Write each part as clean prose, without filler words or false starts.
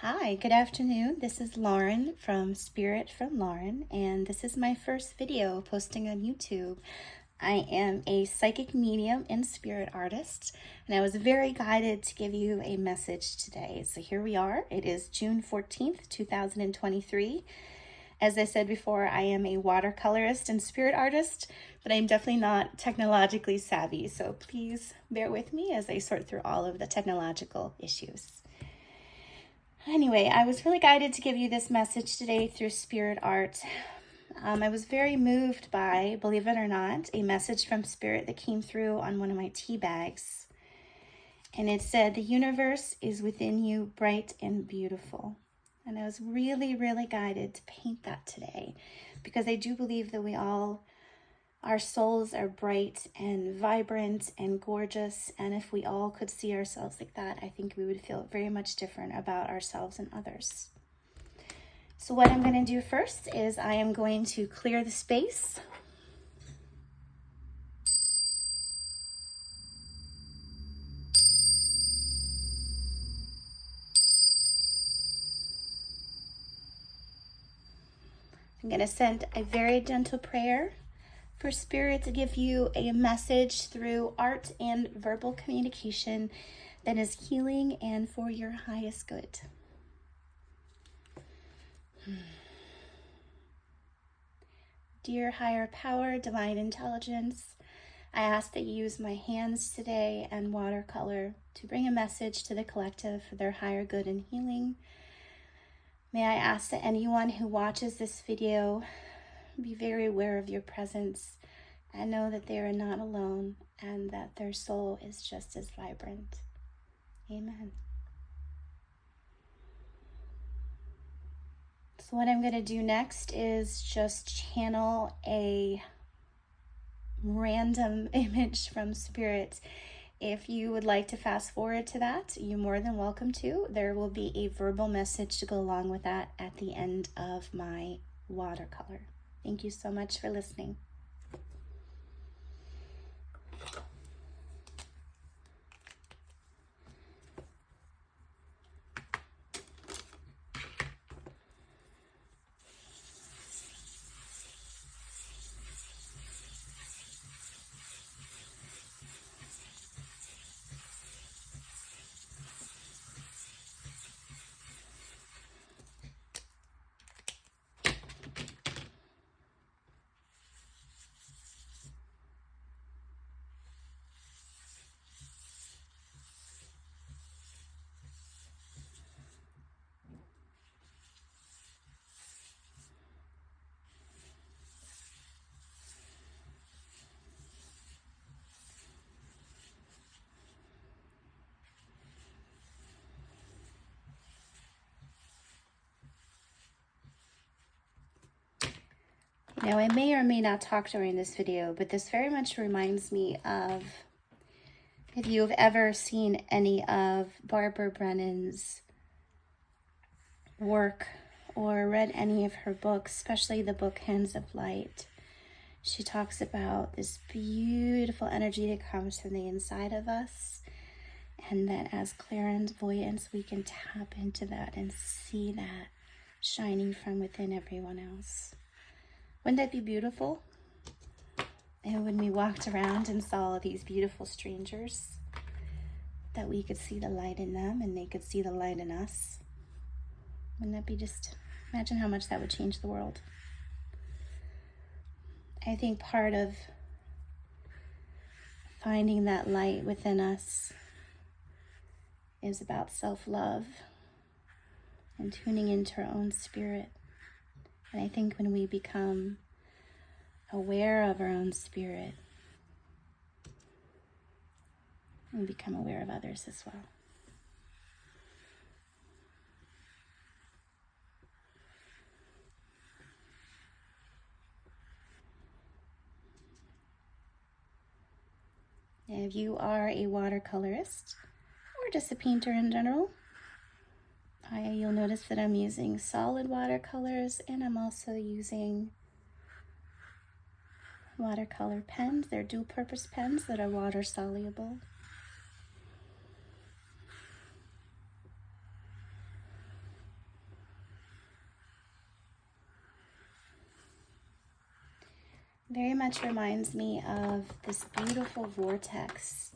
Hi, good afternoon. This is Lauren from Spirit from Lauren, and this is my first video posting on YouTube. I am a psychic medium and spirit artist, and I was very guided to give you a message today. So here we are. It is June 14th, 2023. As I said before, I am a watercolorist and spirit artist, but I'm definitely not technologically savvy, so please bear with me as I sort through all of the technological issues. Anyway, I was really guided to give you this message today through spirit art. I was very moved by, believe it or not, a message from spirit that came through on one of my tea bags. And it said, "The universe is within you, bright and beautiful." And I was really, really guided to paint that today because I do believe that our souls are bright and vibrant and gorgeous, and if we all could see ourselves like that, I think we would feel very much different about ourselves and others. So what I'm going to do first is I am going to clear the space. I'm going to send a very gentle prayer for Spirit to give you a message through art and verbal communication that is healing and for your highest good. Dear higher power, divine intelligence, I ask that you use my hands today and watercolor to bring a message to the collective for their higher good and healing. May I ask that anyone who watches this video be very aware of your presence and know that they are not alone and that their soul is just as vibrant. Amen. So what I'm going to do next is just channel a random image from Spirit. If you would like to fast forward to that, you're more than welcome to. There will be a verbal message to go along with that at the end of my watercolor. Thank you so much for listening. Now, I may or may not talk during this video, but this very much reminds me of, if you have ever seen any of Barbara Brennan's work or read any of her books, especially the book Hands of Light, she talks about this beautiful energy that comes from the inside of us, and that as clairvoyants, we can tap into that and see that shining from within everyone else. Wouldn't that be beautiful? And when we walked around and saw these beautiful strangers, that we could see the light in them and they could see the light in us. Wouldn't that be just, imagine how much that would change the world. I think part of finding that light within us is about self-love and tuning into our own spirit. And I think when we become aware of our own spirit, we become aware of others as well. If you are a watercolorist or just a painter in general, you'll notice that I'm using solid watercolors, and I'm also using watercolor pens. They're dual-purpose pens that are water soluble. Very much reminds me of this beautiful vortex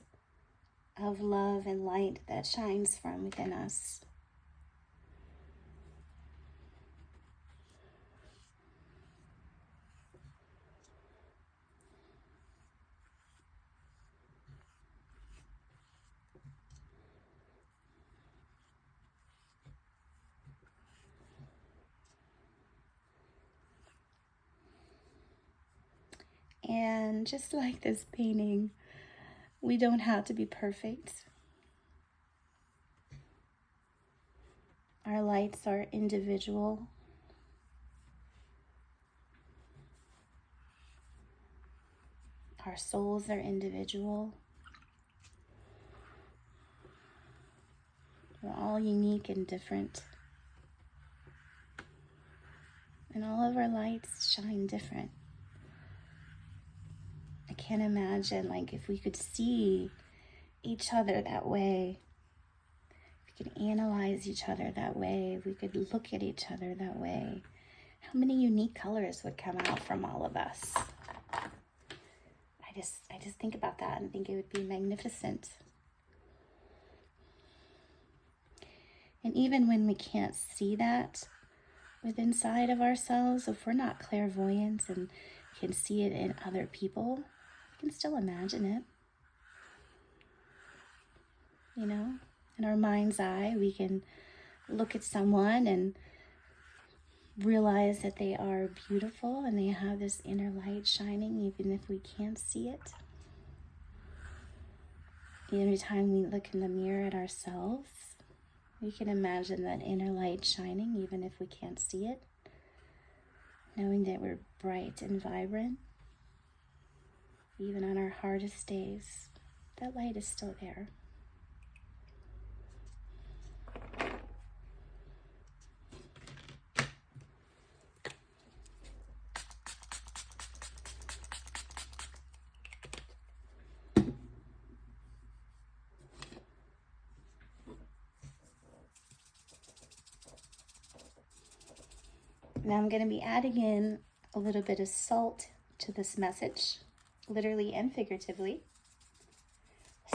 of love and light that shines from within us. And just like this painting, we don't have to be perfect. Our lights are individual. Our souls are individual. We're all unique and different. And all of our lights shine different. I can't imagine, like, if we could see each other that way, if we could analyze each other that way, if we could look at each other that way, how many unique colors would come out from all of us? I just think about that and think it would be magnificent. And even when we can't see that within inside of ourselves, if we're not clairvoyant and can see it in other people, we can still imagine it. You know, in our mind's eye, we can look at someone and realize that they are beautiful and they have this inner light shining, even if we can't see it. Every time we look in the mirror at ourselves, we can imagine that inner light shining, even if we can't see it, knowing that we're bright and vibrant. Even on our hardest days, that light is still there. Now I'm going to be adding in a little bit of salt to this message, literally and figuratively.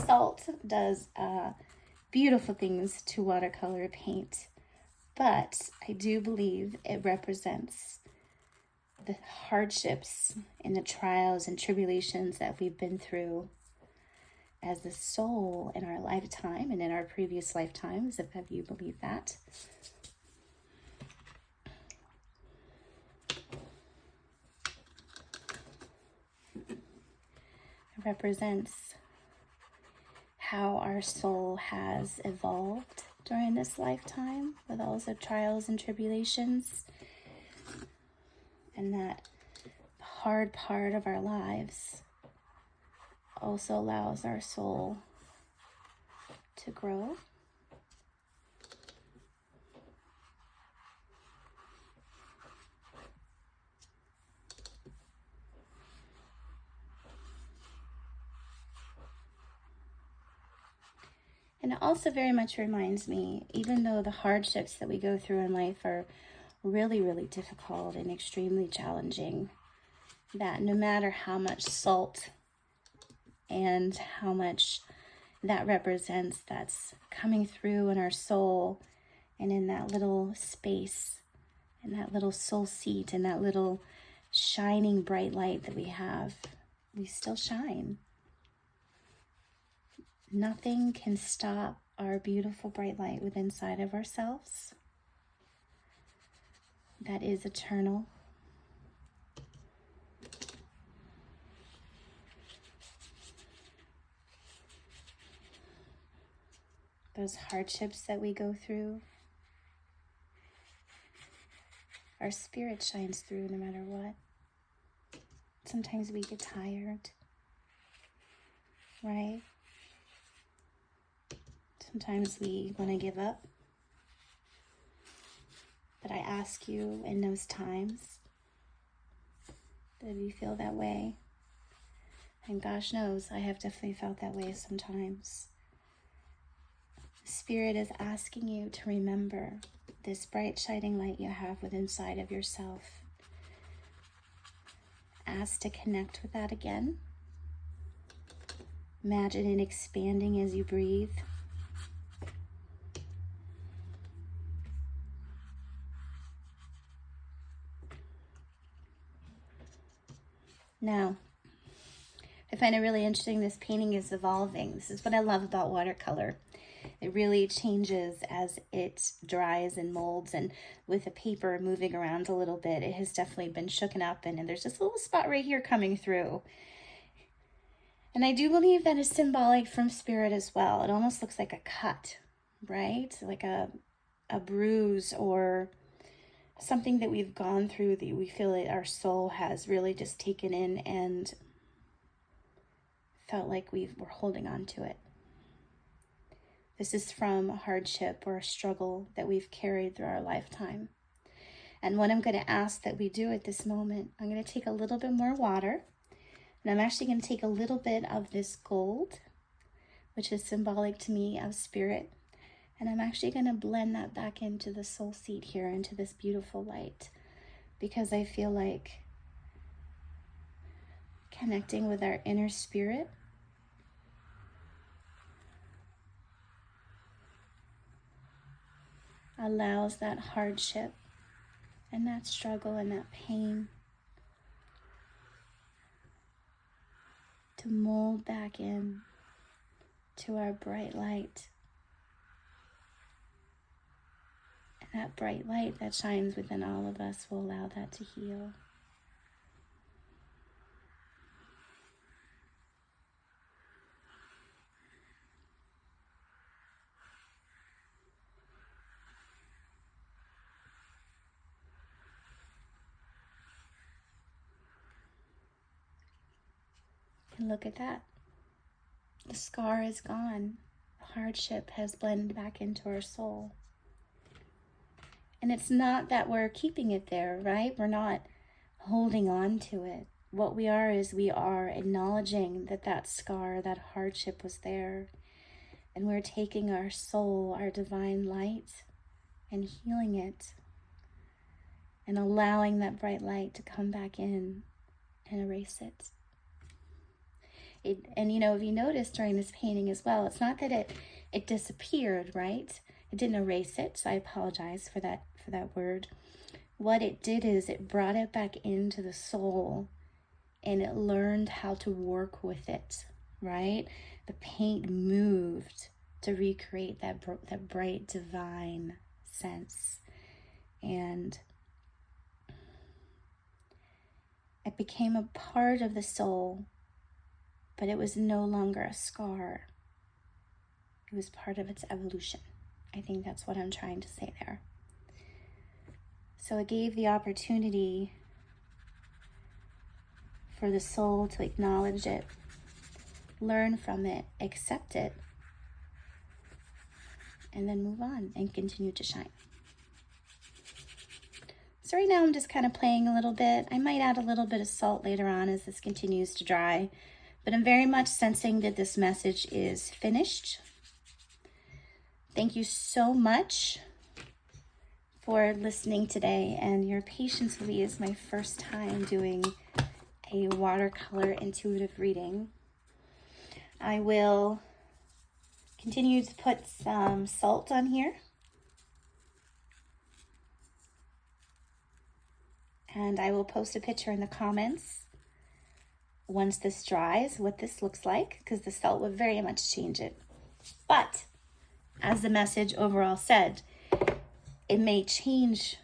Salt does beautiful things to watercolor paint, but I do believe it represents the hardships and the trials and tribulations that we've been through as the soul in our lifetime and in our previous lifetimes, if you believe that. Represents how our soul has evolved during this lifetime with all the trials and tribulations, and that the hard part of our lives also allows our soul to grow. And it also very much reminds me, even though the hardships that we go through in life are really, really difficult and extremely challenging, that no matter how much salt and how much that represents that's coming through in our soul and in that little space, in that little soul seat, and that little shining bright light that we have, we still shine. Nothing can stop our beautiful bright light within inside of ourselves that is eternal. Those hardships that we go through, our spirit shines through no matter what. Sometimes we get tired, right? Sometimes we want to give up. But I ask you in those times, that you feel that way. And gosh knows, I have definitely felt that way sometimes. Spirit is asking you to remember this bright shining light you have within inside of yourself. ask to connect with that again. Imagine it expanding as you breathe. Now, I find it really interesting, this painting is evolving. This is what I love about watercolor. It really changes as it dries and molds, and with the paper moving around a little bit, it has definitely been shooken up, and there's this little spot right here coming through. And I do believe that is symbolic from spirit as well. It almost looks like a cut, right? Like a bruise or something that we've gone through that we feel that our soul has really just taken in and felt like we're holding on to it. This is from a hardship or a struggle that we've carried through our lifetime. And what I'm going to ask that we do at this moment, I'm going to take a little bit more water, and I'm actually going to take a little bit of this gold, which is symbolic to me of spirit, and I'm actually going to blend that back into the soul seed here, into this beautiful light, because I feel like connecting with our inner spirit allows that hardship and that struggle and that pain to mold back in to our bright light. And that bright light that shines within all of us will allow that to heal. And look at that. The scar is gone. The hardship has blended back into our soul. And it's not that we're keeping it there, right? We're not holding on to it. What we are is we are acknowledging that that scar, that hardship was there. And we're taking our soul, our divine light, and healing it. And allowing that bright light to come back in and erase it. And you know, if you notice during this painting as well, it's not that it disappeared, right? It didn't erase it, so I apologize for that word. What it did is it brought it back into the soul, and it learned how to work with it, right? The paint moved to recreate that bright divine sense, and it became a part of the soul. But it was no longer a scar. It was part of its evolution. I think that's what I'm trying to say there. So it gave the opportunity for the soul to acknowledge it, learn from it, accept it, and then move on and continue to shine. So right now I'm just kind of playing a little bit. I might add a little bit of salt later on as this continues to dry. But I'm very much sensing that this message is finished. Thank you so much for listening today, and your patience with me is my first time doing a watercolor intuitive reading. I will continue to put some salt on here. And I will post a picture in the comments once this dries, what this looks like, because the salt would very much change it. But as the message overall said, it may change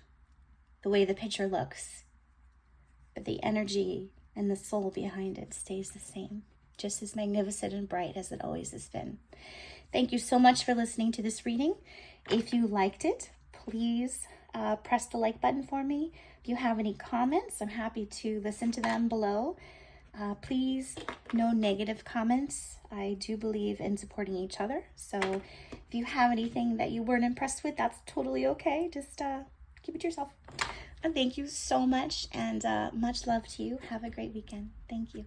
the way the picture looks, but the energy and the soul behind it stays the same, just as magnificent and bright as it always has been. Thank you so much for listening to this reading. If you liked it, please press the like button for me. If you have any comments, I'm happy to listen to them below. Please, no negative comments. I do believe in supporting each other. So if you have anything that you weren't impressed with, that's totally okay. Just keep it to yourself. And thank you so much, and much love to you. Have a great weekend. Thank you.